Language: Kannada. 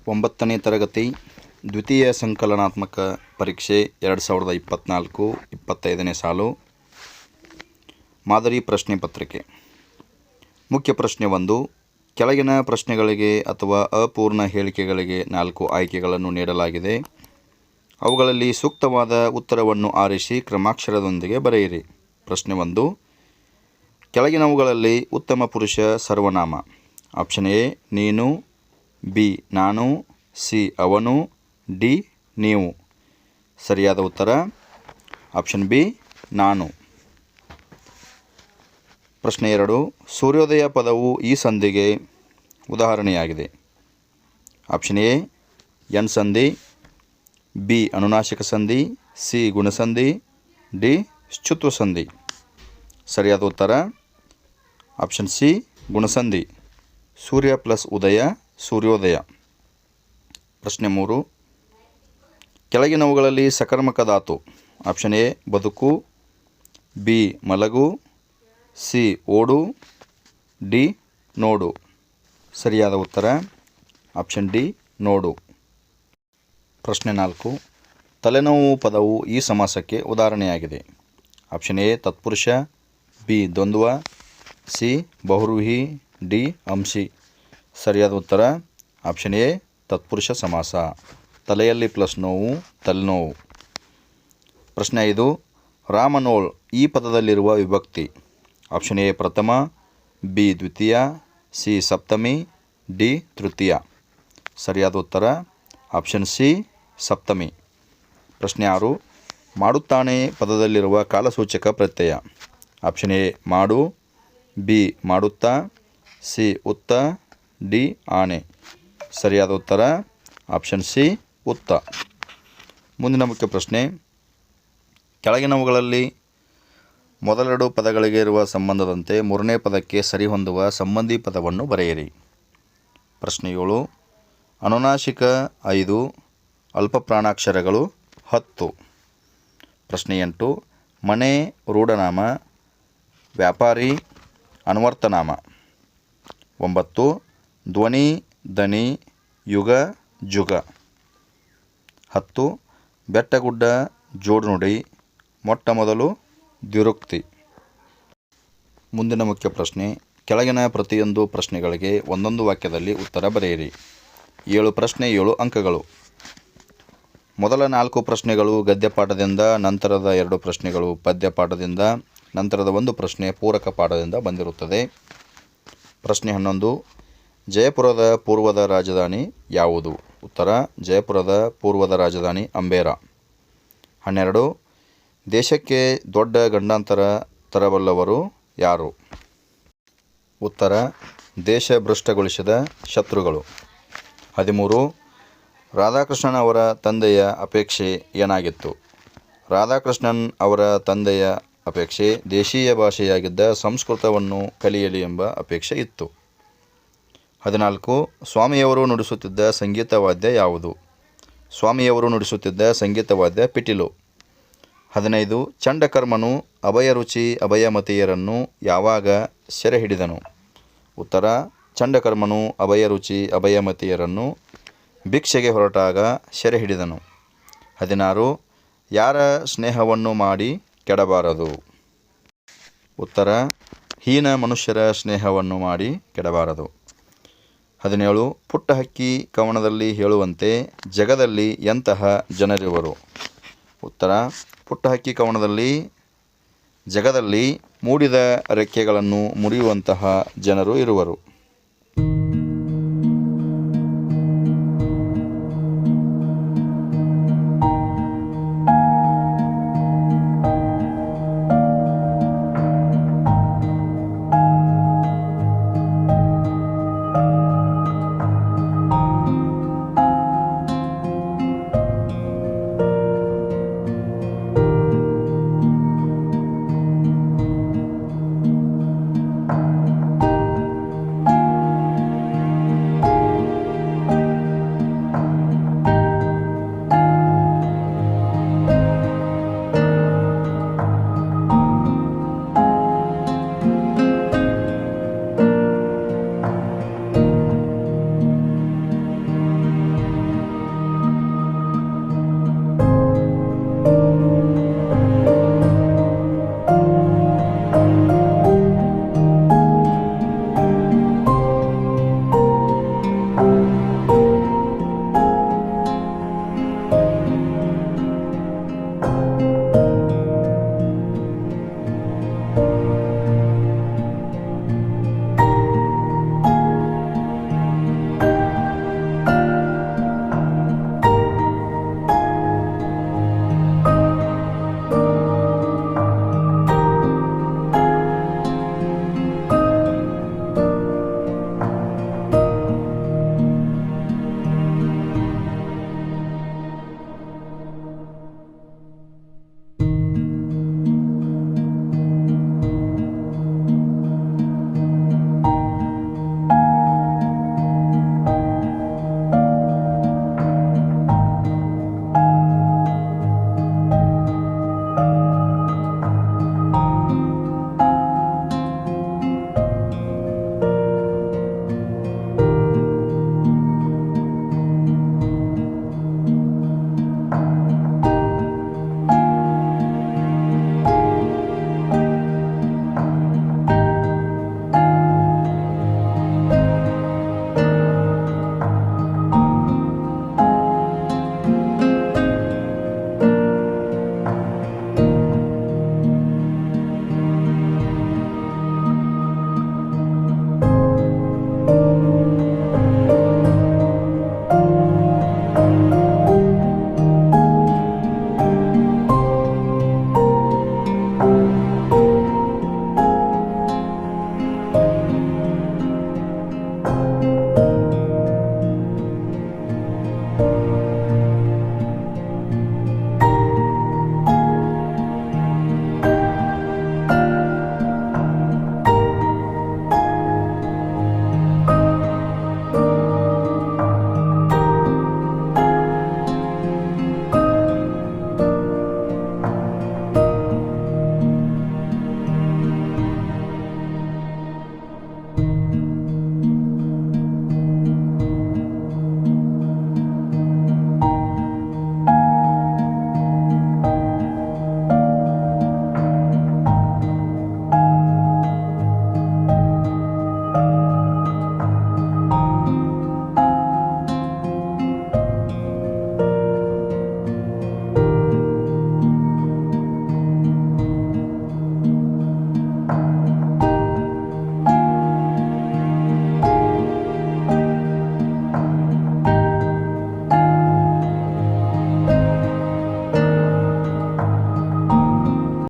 9ನೇ ತರಗತಿ ದ್ವಿತೀಯ ಸಂಕಲನಾತ್ಮಕ ಪರೀಕ್ಷೆ 2024-25ನೇ ಸಾಲು ಮಾದರಿ ಪ್ರಶ್ನೆ ಪತ್ರಿಕೆ. ಮುಖ್ಯ ಪ್ರಶ್ನೆ 1. ಕೆಳಗಿನ ಪ್ರಶ್ನೆಗಳಿಗೆ ಅಥವಾ ಅಪೂರ್ಣ ಹೇಳಿಕೆಗಳಿಗೆ 4 ಆಯ್ಕೆಗಳನ್ನು ನೀಡಲಾಗಿದೆ. ಅವುಗಳಲ್ಲಿ ಸೂಕ್ತವಾದ ಉತ್ತರವನ್ನು ಆರಿಸಿ ಕ್ರಮಾಕ್ಷರದೊಂದಿಗೆ ಬರೆಯಿರಿ. ಪ್ರಶ್ನೆ 1. ಕೆಳಗಿನವುಗಳಲ್ಲಿ ಉತ್ತಮ ಪುರುಷ ಸರ್ವನಾಮ. ಆಪ್ಷನ್ ಎ ನೀನು, ಬಿ ನಾನು, ಸಿ ಅವನು, ಡಿ ನೀವು. ಸರಿಯಾದ ಉತ್ತರ ಆಪ್ಷನ್ ಬಿ ನಾನು. ಪ್ರಶ್ನೆ 2. ಸೂರ್ಯೋದಯ ಪದವು ಈ ಸಂಧಿಗೆ ಉದಾಹರಣೆಯಾಗಿದೆ. ಆಪ್ಷನ್ ಎ ಎನ್ ಸಂಧಿ, ಬಿ ಅನುನಾಸಿಕ ಸಂಧಿ, ಸಿ ಗುಣಸಂಧಿ, ಡಿ ಶ್ಚುತ್ವ ಸಂಧಿ. ಸರಿಯಾದ ಉತ್ತರ ಆಪ್ಷನ್ ಸಿ ಗುಣಸಂಧಿ. ಸೂರ್ಯ ಪ್ಲಸ್ ಉದಯ ಸೂರ್ಯೋದಯ. ಪ್ರಶ್ನೆ 3. ಕೆಳಗಿನವುಗಳಲ್ಲಿ ಸಕರ್ಮಕ ಧಾತು. ಆಪ್ಷನ್ ಎ ಬದುಕು, ಬಿ ಮಲಗು, ಸಿ ಓಡು, ಡಿ ನೋಡು. ಸರಿಯಾದ ಉತ್ತರ ಆಪ್ಷನ್ ಡಿ ನೋಡು. ಪ್ರಶ್ನೆ 4. ತಲೆನೋವು ಪದವು ಈ ಸಮಾಸಕ್ಕೆ ಉದಾಹರಣೆಯಾಗಿದೆ. ಆಪ್ಷನ್ ಎ ತತ್ಪುರುಷ, ಬಿ ದ್ವಂದ್ವ, ಸಿ ಬಹುವ್ರೀಹಿ, ಡಿ ಅಂಶಿ. ಸರಿಯಾದ ಉತ್ತರ ಆಪ್ಷನ್ ಎ ತತ್ಪುರುಷ ಸಮಾಸ. ತಲೆಯಲ್ಲಿ ಪ್ಲಸ್ ನೋವು ತಲೆನೋವು. ಪ್ರಶ್ನೆ 5. ರಾಮನೋಳ್ ಈ ಪದದಲ್ಲಿರುವ ವಿಭಕ್ತಿ. ಆಪ್ಷನ್ ಎ ಪ್ರಥಮ, ಬಿ ದ್ವಿತೀಯ, ಸಿ ಸಪ್ತಮಿ, ಡಿ ತೃತೀಯ. ಸರಿಯಾದ ಉತ್ತರ ಆಪ್ಷನ್ ಸಿ ಸಪ್ತಮಿ. ಪ್ರಶ್ನೆ 6. ಮಾಡುತ್ತಾನೆ ಪದದಲ್ಲಿರುವ ಕಾಲಸೂಚಕ ಪ್ರತ್ಯಯ. ಆಪ್ಷನ್ ಎ ಮಾಡು, ಬಿ ಮಾಡುತ್ತಾ, ಸಿ ಉತ್ತ, ಡಿ ಆನೆ. ಸರಿಯಾದ ಉತ್ತರ ಆಪ್ಷನ್ ಸಿ ಉತ್ತ. ಮುಂದಿನ ಮುಖ್ಯ ಪ್ರಶ್ನೆ. ಕೆಳಗಿನವುಗಳಲ್ಲಿ ಮೊದಲೆರಡು ಪದಗಳಿಗೆ ಇರುವ ಸಂಬಂಧದಂತೆ ಮೂರನೇ ಪದಕ್ಕೆ ಸರಿಹೊಂದುವ ಸಂಬಂಧಿ ಪದವನ್ನು ಬರೆಯಿರಿ. ಪ್ರಶ್ನೆ 7. ಅನುನಾಸಿಕ 5, ಅಲ್ಪಪ್ರಾಣಾಕ್ಷರಗಳು 10. ಪ್ರಶ್ನೆ 8. ಮನೆ ರೂಢನಾಮ, ವ್ಯಾಪಾರಿ ಅನ್ವರ್ಥನಾಮ. 9. ಧ್ವನಿ ದನಿ ಯುಗ ಜುಗ. 10. ಬೆಟ್ಟಗುಡ್ಡ ಜೋಡುನುಡಿ, ಮೊಟ್ಟ ಮೊದಲು ದ್ವಿರುಕ್ತಿ. ಮುಂದಿನ ಮುಖ್ಯ ಪ್ರಶ್ನೆ. ಕೆಳಗಿನ ಪ್ರತಿಯೊಂದು ಪ್ರಶ್ನೆಗಳಿಗೆ ಒಂದೊಂದು ವಾಕ್ಯದಲ್ಲಿ ಉತ್ತರ ಬರೆಯಿರಿ. 7 ಪ್ರಶ್ನೆ 7 ಅಂಕಗಳು. ಮೊದಲ 4 ಪ್ರಶ್ನೆಗಳು ಗದ್ಯಪಾಠದಿಂದ, ನಂತರದ 2 ಪ್ರಶ್ನೆಗಳು ಪದ್ಯಪಾಠದಿಂದ, ನಂತರದ 1 ಪ್ರಶ್ನೆ ಪೂರಕ ಪಾಠದಿಂದ ಬಂದಿರುತ್ತದೆ. ಪ್ರಶ್ನೆ 11. ಜಯಪುರದ ಪೂರ್ವದ ರಾಜಧಾನಿ ಯಾವುದು? ಉತ್ತರ ಜಯಪುರದ ಪೂರ್ವದ ರಾಜಧಾನಿ ಅಂಬೇರ. 12. ದೇಶಕ್ಕೆ ದೊಡ್ಡ ಗಂಡಾಂತರ ತರಬಲ್ಲವರು ಯಾರು? ಉತ್ತರ ದೇಶ ಭ್ರಷ್ಟಗೊಳಿಸಿದ ಶತ್ರುಗಳು. 13. ರಾಧಾಕೃಷ್ಣನ್ ಅವರ ತಂದೆಯ ಅಪೇಕ್ಷೆ ಏನಾಗಿತ್ತು? ರಾಧಾಕೃಷ್ಣನ್ ಅವರ ತಂದೆಯ ಅಪೇಕ್ಷೆ ದೇಶೀಯ ಭಾಷೆಯಾಗಿದ್ದ ಸಂಸ್ಕೃತವನ್ನು ಕಲಿಯಲಿ ಎಂಬ ಅಪೇಕ್ಷೆ ಇತ್ತು. 14. ಸ್ವಾಮಿಯವರು ನುಡಿಸುತ್ತಿದ್ದ ಸಂಗೀತ ವಾದ್ಯ ಯಾವುದು? ಸ್ವಾಮಿಯವರು ನುಡಿಸುತ್ತಿದ್ದ ಸಂಗೀತ ವಾದ್ಯ ಪಿಟೀಲು. 15. ಚಂಡಕರ್ಮನು ಅಭಯರುಚಿ ಅಭಯಮತಿಯರನ್ನು ಯಾವಾಗ ಸೆರೆ ಹಿಡಿದನು? ಉತ್ತರ ಚಂಡಕರ್ಮನು ಅಭಯರುಚಿ ಅಭಯಮತಿಯರನ್ನು ಭಿಕ್ಷೆಗೆ ಹೊರಟಾಗ ಸೆರೆ ಹಿಡಿದನು. 16. ಯಾರ ಸ್ನೇಹವನ್ನು ಮಾಡಿ ಕೆಡಬಾರದು? ಉತ್ತರ ಹೀನ ಮನುಷ್ಯರ ಸ್ನೇಹವನ್ನು ಮಾಡಿ ಕೆಡಬಾರದು. 17. ಪುಟ್ಟ ಹಕ್ಕಿ ಕವನದಲ್ಲಿ ಹೇಳುವಂತೆ ಜಗದಲ್ಲಿ ಎಂತಹ ಜನರಿರುವರು? ಉತ್ತರ ಪುಟ್ಟ ಹಕ್ಕಿ ಕವನದಲ್ಲಿ ಜಗದಲ್ಲಿ ಮೂಡಿದ ರೆಕ್ಕೆಗಳನ್ನು ಮುರಿಯುವಂತಹ ಜನರು ಇರುವರು.